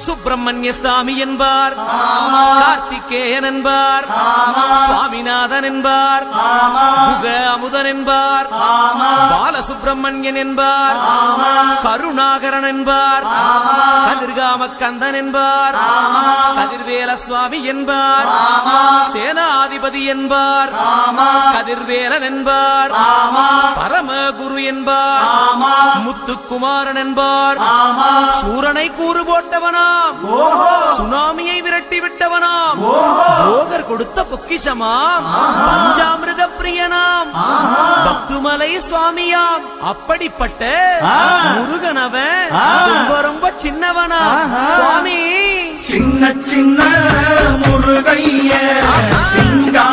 சுப்பிரமணிய சாமி என்பார், கார்த்திகேயன் என்பார், சுவாமிநாதன் என்பார், குக அமுதன் என்பார், பாலசுப்பிரமணியன் என்பார், கருணாகரன் என்பார், கதிர்காம கந்தன் என்பார், கதிர்வேல சுவாமி என்பார், சேனாதிபதி என்பார், கதிர்வேலன் என்பார், பரமகுரு என்பார், முத்துக்குமாரன் என்பார், சூரனை கூறு போட்டவனாம், சுனாமியை விரட்டி விட்டவனாம், போகர் கொடுத்த பொக்கிஷமாம், பஞ்சாமிர்த பிரியனாம், பத்துமலை சுவாமியாம். அப்படிப்பட்ட முருகனவன் ரொம்ப ரொம்ப சின்னவனா சுவாமி. சின்ன சின்ன முருகைய சிங்கா